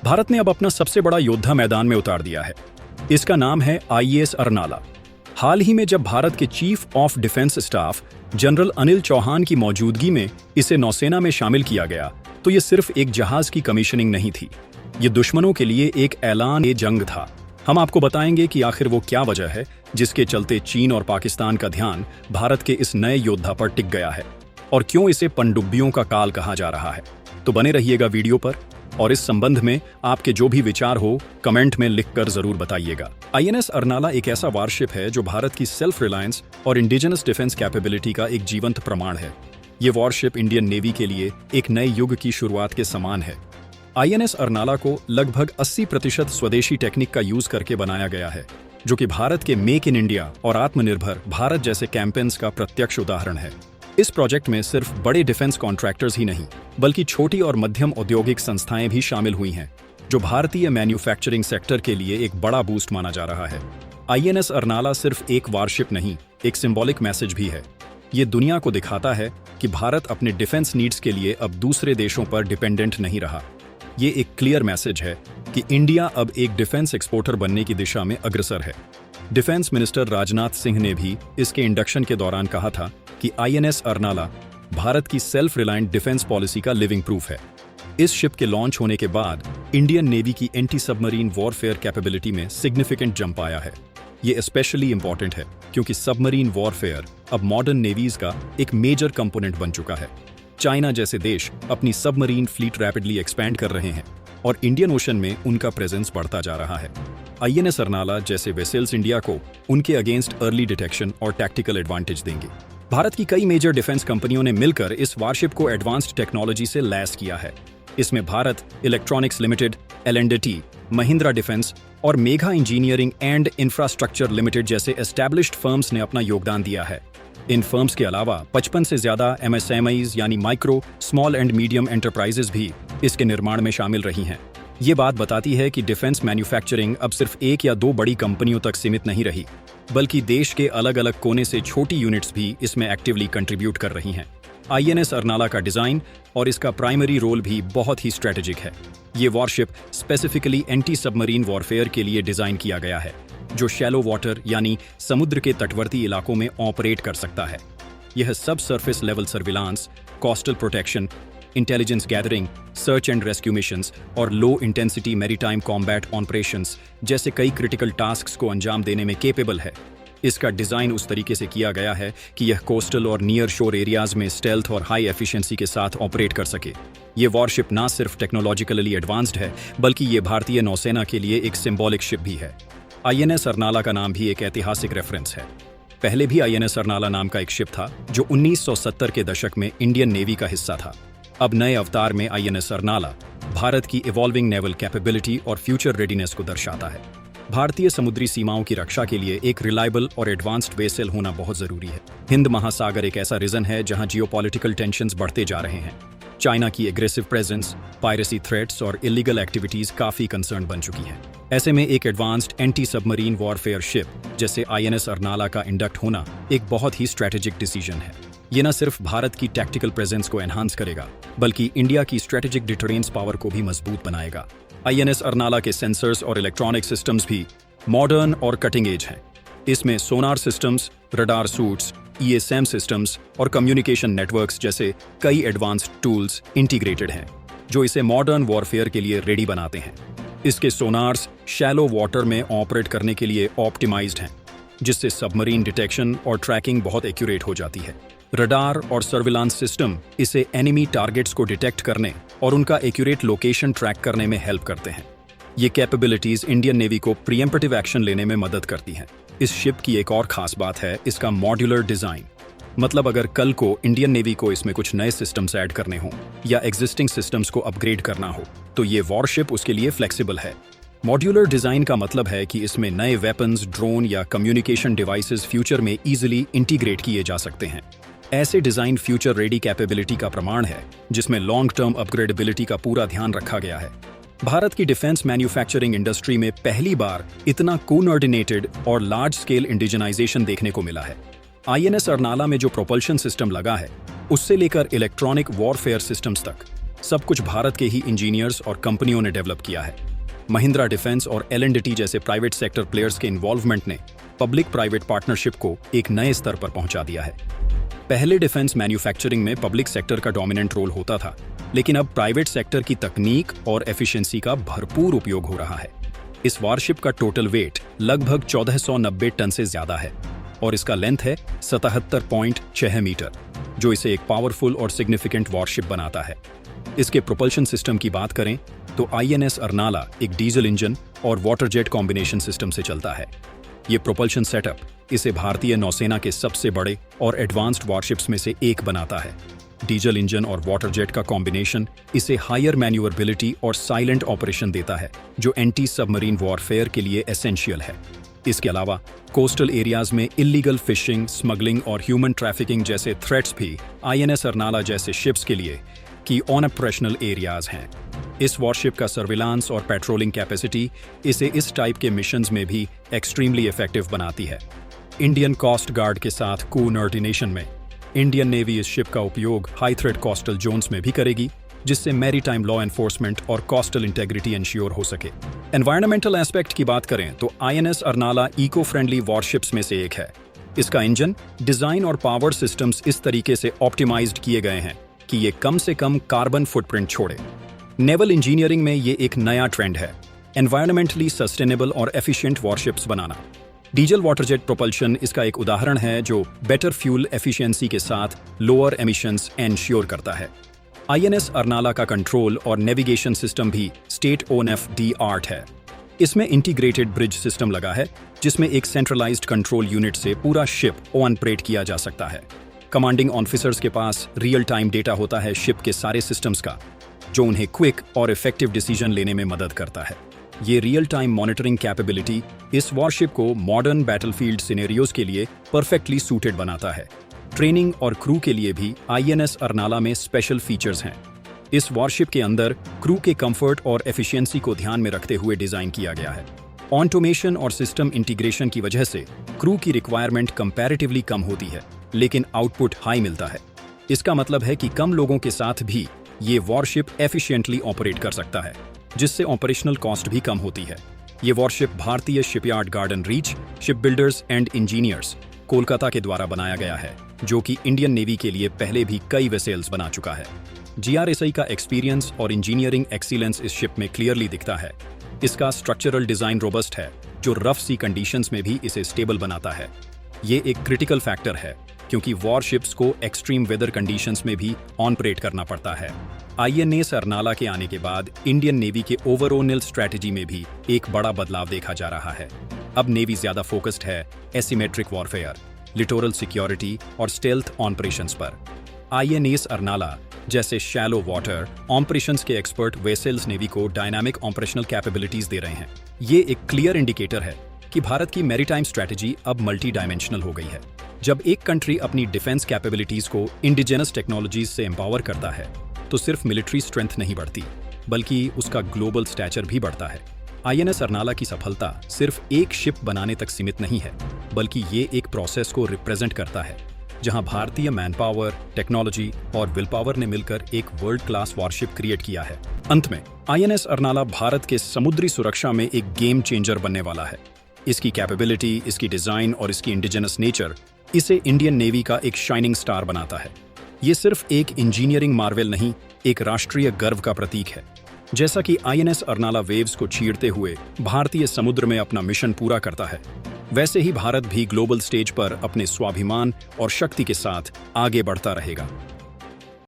भारत ने अब अपना सबसे बड़ा योद्धा मैदान में उतार दिया है। इसका नाम है आईएनएस अर्नाला। हाल ही में जब भारत के chief of defence staff general Anil Chauhan की मौजूदगी में इसे नौसेना में शामिल किया गया, तो ये सिर्फ एक जहाज की कमीशनिंग नहीं थी, ये दुश्मनों के लिए एक ऐलान-ए-जंग था। हम आपको बताएंगे कि आखिर वो क्या वजह है जिसके चलते चीन और पाकिस्तान का ध्यान भारत के इस नए योद्धा पर टिक गया है, और क्यों इसे पनडुब्बियों का काल कहा जा रहा है। तो बने रहिएगा वीडियो पर, और इस संबंध में आपके जो भी विचार हो कमेंट में लिखकर जरूर बताइएगा। आईएनएस अर्नाला एक ऐसा वारशिप है जो भारत की सेल्फ रिलायंस और इंडिजिनस डिफेंस कैपेबिलिटी का एक जीवंत प्रमाण है। ये वॉरशिप इंडियन नेवी के लिए एक नए युग की शुरुआत के समान है। आईएनएस अर्नाला को लगभग 80% स्वदेशी टेक्निक का यूज करके बनाया गया है, जो कि भारत के मेक इन इंडिया और आत्मनिर्भर भारत जैसे कैंपेन्स का प्रत्यक्ष उदाहरण है। इस प्रोजेक्ट में सिर्फ बड़े डिफेंस कॉन्ट्रैक्टर्स ही नहीं, बल्कि छोटी और मध्यम औद्योगिक संस्थाएं भी शामिल हुई हैं, जो भारतीय मैन्युफैक्चरिंग सेक्टर के लिए एक बड़ा बूस्ट माना जा रहा है। आईएनएस अर्नाला सिर्फ एक वारशिप नहीं, एक सिंबॉलिक मैसेज भी है। ये दुनिया को दिखाता है कि भारत अपने डिफेंस नीड्स के लिए अब दूसरे देशों पर डिपेंडेंट नहीं रहा। ये एक क्लियर मैसेज है कि इंडिया अब एक डिफेंस एक्सपोर्टर बनने की दिशा में अग्रसर है। डिफेंस मिनिस्टर राजनाथ सिंह ने भी इसके इंडक्शन के दौरान कहा था कि आईएनएस अर्नाला भारत की सेल्फ रिलायंट डिफेंस पॉलिसी का लिविंग प्रूफ है। इस शिप के लॉन्च होने के बाद इंडियन नेवी की एंटी सबमरीन वॉरफेयर कैपेबिलिटी में सिग्निफिकेंट जंप आया है। ये स्पेशली इंपॉर्टेंट है क्योंकि सबमरीन वॉरफेयर अब मॉडर्न नेवीज का एक मेजर कंपोनेंट बन चुका है। चाइना जैसे देश अपनी सबमरीन फ्लीट रैपिडली एक्सपैंड कर रहे हैं और इंडियन ओशन में उनका प्रेजेंस बढ़ता जा रहा है। आईएनएस अर्नाला जैसे वेसल्स इंडिया को उनके अगेंस्ट अर्ली डिटेक्शन और टैक्टिकल एडवांटेज देंगे। भारत की कई मेजर डिफेंस कंपनियों ने मिलकर इस वारशिप को एडवांस्ड टेक्नोलॉजी से लैस किया है। इसमें Bharat electronics limited, L&T, Mahindra defence और Megha engineering and infrastructure limited जैसे एस्टैब्लिश्ड फर्म्स ने अपना योगदान दिया है। इन फर्म्स के अलावा 55 से ज्यादा एमएसएमईज यानी micro, small and medium enterprises भी इसके निर्माण में शामिल रही हैं। ये बात बताती है कि डिफेंस मैन्युफैक्चरिंग अब सिर्फ एक या दो बड़ी कंपनियों तक सीमित नहीं रही, बल्कि देश के अलग अलग कोने से छोटी यूनिट्स भी इसमें एक्टिवली कंट्रीब्यूट कर रही हैं। आईएनएस अर्नाला का डिजाइन और इसका प्राइमरी रोल भी बहुत ही स्ट्रेटेजिक है। ये worship specifically anti submarine warfare के लिए डिजाइन किया गया है, जो शैलो वाटर यानी समुद्र के तटवर्ती इलाकों में ऑपरेट कर सकता है। यह सब surface level surveillance, coastal protection, intelligence gathering, search and rescue missions और low intensity maritime combat operations जैसे कई क्रिटिकल टास्क्स को अंजाम देने में केपेबल है। इसका डिजाइन उस तरीके से किया गया है कि यह कोस्टल और नियर शोर एरियाज में स्टेल्थ और हाई एफिशिएंसी के साथ ऑपरेट कर सके। ये वॉरशिप ना सिर्फ टेक्नोलॉजिकली एडवांस्ड है, बल्कि ये भारतीय नौसेना के लिए एक सिंबॉलिक शिप भी है। आईएनएस अर्नाला का नाम भी एक ऐतिहासिक रेफरेंस है। पहले भी आईएनएस अर्नाला नाम का एक शिप था जो 1970 के दशक में इंडियन नेवी का हिस्सा था। अब नए अवतार में आईएनएस अर्नाला भारत की इवॉल्विंग नेवल कैपेबिलिटी और फ्यूचर रेडीनेस को दर्शाता है। भारतीय समुद्री सीमाओं की रक्षा के लिए एक रिलायबल और एडवांस्ड वेसल होना बहुत जरूरी है। हिंद महासागर एक ऐसा रीजन है जहां जियोपॉलिटिकल टेंशंस बढ़ते जा रहे हैं। चाइना की एग्रेसिव प्रेजेंस, पायरेसी थ्रेट्स और इलीगल एक्टिविटीज काफी कंसर्न बन चुकी हैं। ऐसे में एक advanced anti submarine warfare ship जैसे आईएनएस अर्नाला का इंडक्ट होना एक बहुत ही स्ट्रेटेजिक डिसीजन है। ये न सिर्फ भारत की टैक्टिकल प्रेजेंस को एनहांस करेगा, बल्कि इंडिया की स्ट्रेटेजिक डिटरेंस पावर को भी मजबूत बनाएगा। आईएनएस अर्नाला के सेंसर्स और इलेक्ट्रॉनिक सिस्टम्स भी मॉडर्न और कटिंग एज हैं। इसमें sonar systems, radar suites, ESM systems और कम्युनिकेशन नेटवर्क्स जैसे कई एडवांस्ड टूल्स इंटीग्रेटेड हैं, जो इसे मॉडर्न वॉरफेयर के लिए रेडी बनाते हैं। इसके सोनार्स शैलो वाटर में ऑपरेट करने के लिए ऑप्टिमाइज्ड हैं, जिससे सबमरीन डिटेक्शन और ट्रैकिंग बहुत एक्यूरेट हो जाती है। रडार और सर्विलांस सिस्टम इसे एनिमी टारगेट्स को डिटेक्ट करने और उनका एक्यूरेट लोकेशन ट्रैक करने में हेल्प करते हैं। ये कैपेबिलिटीज इंडियन नेवी को प्रीएम्प्टिव एक्शन लेने में मदद करती हैं। इस शिप की एक और खास बात है इसका मॉड्यूलर डिजाइन। मतलब अगर कल को इंडियन नेवी को इसमें कुछ नए सिस्टम्स ऐड करने हों या एग्जिस्टिंग सिस्टम्स को अपग्रेड करना हो, तो ये वॉरशिप उसके लिए फ्लेक्सिबल है। मॉड्यूलर डिजाइन का मतलब है कि इसमें नए वेपन्स, ड्रोन या कम्युनिकेशन डिवाइसेस फ्यूचर में इजीली इंटीग्रेट किए जा सकते हैं। ऐसे डिजाइन फ्यूचर रेडी कैपेबिलिटी का प्रमाण है, जिसमें लॉन्ग टर्म अपग्रेडेबिलिटी का पूरा ध्यान रखा गया है। भारत की डिफेंस मैन्युफैक्चरिंग इंडस्ट्री में पहली बार इतना कोऑर्डिनेटेड और लार्ज स्केल इंडिजनाइजेशन देखने को मिला है। आईएनएस अर्नाला में जो प्रोपल्शन सिस्टम लगा है, उससे लेकर इलेक्ट्रॉनिक वॉरफेयर सिस्टम्स तक, सब कुछ भारत के ही इंजीनियर्स और कंपनियों ने डेवलप किया है। महिंद्रा डिफेंस और L&T जैसे प्राइवेट सेक्टर प्लेयर्स के इन्वॉल्वमेंट ने पब्लिक प्राइवेट पार्टनरशिप को एक नए स्तर पर पहुंचा दिया है। पहले डिफेंस मैन्युफैक्चरिंग में पब्लिक सेक्टर का डोमिनेंट रोल होता था, लेकिन अब प्राइवेट सेक्टर की तकनीक और एफिशिएंसी का भरपूर उपयोग हो रहा है। इस वॉरशिप का टोटल वेट लगभग 1490 टन से ज्यादा है और इसका लेंथ है 77.6 मीटर, जो इसे एक पावरफुल और सिग्निफिकेंट वॉरशिप बनाता है। इसके प्रोपल्शन सिस्टम की बात करें तो INS अर्नाला एक डीजल इंजन और वाटर जेट कॉम्बिनेशन सिस्टम से चलता है। ये प्रोपल्शन सेटअप इसे भारतीय नौसेना के सबसे बड़े और एडवांस्ड वॉरशिप्स में से एक बनाता है। डीजल इंजन और वाटर जेट का कॉम्बिनेशन इसे हायर मैन्यूवरबिलिटी और साइलेंट ऑपरेशन देता है, जो एंटी सबमरीन वॉरफेयर के लिए एसेंशियल है। इसके अलावा कोस्टल एरियाज में इलीगल फिशिंग, स्मगलिंग और ह्यूमन ट्रैफिकिंग जैसे थ्रेट्स भी INS अर्नाला जैसे शिप्स के लिए की ऑन ऑपरेशनल एरियाज हैं। इस वॉरशिप का सर्विलांस और पेट्रोलिंग कैपेसिटी इसे इस टाइप के मिशंस में भी एक्सट्रीमली इफेक्टिव बनाती है। इंडियन कोस्ट गार्ड के साथ कोऑर्डिनेशन में इंडियन नेवी इस शिप का उपयोग हाई थ्रेट कोस्टल जोन्स में भी करेगी, जिससे मैरीटाइम लॉ एनफोर्समेंट और कोस्टल इंटेग्रिटी इंश्योर हो सके। एनवायरमेंटल एस्पेक्ट की बात करें तो INS Arnala eco friendly warships में से एक है। इसका इंजन, डिजाइन और पावर सिस्टम्स इस तरीके से ऑप्टिमाइज्ड किए गए हैं कि ये कम से कम कार्बन फुटप्रिंट छोड़े। नेवल इंजीनियरिंग में ये एक नया ट्रेंड है, एनवायरमेंटली सस्टेनेबल और एफिशिएंट वॉरशिप्स बनाना। डीजल वाटर जेट प्रोपल्शन इसका एक उदाहरण है, जो बेटर फ्यूल एफिशिएंसी के साथ लोअर एमिशंस एंश्योर करता है। INS अर्नाला का कंट्रोल और नेविगेशन सिस्टम भी स्टेट ऑफ आर्ट है। इसमें इंटीग्रेटेड ब्रिज सिस्टम लगा है, जिसमें एक सेंट्रलाइज्ड कंट्रोल यूनिट से पूरा शिप ऑपरेट किया जा सकता है। कमांडिंग ऑफिसर्स के पास रियल टाइम डेटा होता है शिप के सारे सिस्टम्स का, जो उन्हें क्विक और इफेक्टिव डिसीजन लेने में मदद करता है। ये रियल टाइम मॉनिटरिंग कैपेबिलिटी इस वॉरशिप को मॉडर्न बैटलफील्ड सिनेरियोज के लिए परफेक्टली सूटेड बनाता है। ट्रेनिंग और क्रू के लिए भी INS अर्नाला में स्पेशल फीचर्स हैं। इस वॉरशिप के अंदर क्रू के कंफर्ट और एफिशिएंसी को ध्यान में रखते हुए डिजाइन किया गया है। ऑटोमेशन और सिस्टम इंटीग्रेशन की वजह से क्रू की रिक्वायरमेंट कंपैरेटिवली कम होती है, लेकिन आउटपुट हाई मिलता है। इसका मतलब है कि कम लोगों के साथ भी ये वॉरशिप एफिशिएंटली ऑपरेट कर सकता है, जिससे ऑपरेशनल कॉस्ट भी कम होती है। ये वॉरशिप भारतीय shipyard garden reach ship builders and engineers Kolkata के द्वारा बनाया गया है, जो कि इंडियन नेवी के लिए पहले भी कई वेसेल्स बना चुका है। GRSI का एक्सपीरियंस और इंजीनियरिंग एक्सीलेंस इस शिप में क्लियरली दिखता है। इसका स्ट्रक्चरल डिजाइन रोबस्ट है, जो रफ सी कंडीशंस में भी इसे स्टेबल बनाता है। ये एक क्रिटिकल फैक्टर है, क्योंकि वॉरशिप्स को एक्सट्रीम वेदर कंडीशंस में भी ऑपरेट करना पड़ता है। INS अर्नाला के आने के बाद इंडियन नेवी के ओवरऑल स्ट्रैटेजी में भी एक बड़ा बदलाव देखा जा रहा है। अब नेवी ज्यादा फोकस्ड है एसिमेट्रिक वॉरफेयर, लिटोरल सिक्योरिटी और स्टेल्थ ऑपरेशंस पर। INS अर्नाला जैसे शैलो वाटर ऑपरेशंस के एक्सपर्ट वेसेल्स नेवी को डायनामिक ऑपरेशनल कैपेबिलिटीज दे रहे हैं। ये एक क्लियर इंडिकेटर है कि भारत की मैरीटाइम स्ट्रैटेजी अब मल्टी डायमेंशनल हो गई है। जब एक कंट्री अपनी डिफेंस कैपेबिलिटीज को इंडिजिनस टेक्नोलॉजीज से एम्पावर करता है, तो सिर्फ मिलिट्री स्ट्रेंथ नहीं बढ़ती, बल्कि उसका ग्लोबल स्टैचर भी बढ़ता है। INS अर्नाला की सफलता सिर्फ एक शिप बनाने तक सीमित नहीं है, बल्कि ये एक प्रोसेस को रिप्रेजेंट करता है, जहां भारतीय मैन पावर, टेक्नोलॉजी और विल पावर ने मिलकर एक वर्ल्ड क्लास वॉरशिप क्रिएट किया है। अंत में INS अर्नाला भारत के समुद्री सुरक्षा में एक गेम चेंजर बनने वाला है। इसकी कैपेबिलिटी, इसकी डिजाइन और इसकी इंडिजिनस नेचर इसे इंडियन नेवी का एक शाइनिंग स्टार बनाता है। ये सिर्फ एक इंजीनियरिंग मार्वेल नहीं, एक राष्ट्रीय गर्व का प्रतीक है। जैसा कि INS अर्नाला वेव्स को चीरते हुए भारतीय समुद्र में अपना मिशन पूरा करता है, वैसे ही भारत भी ग्लोबल स्टेज पर अपने स्वाभिमान और शक्ति के साथ आगे बढ़ता रहेगा।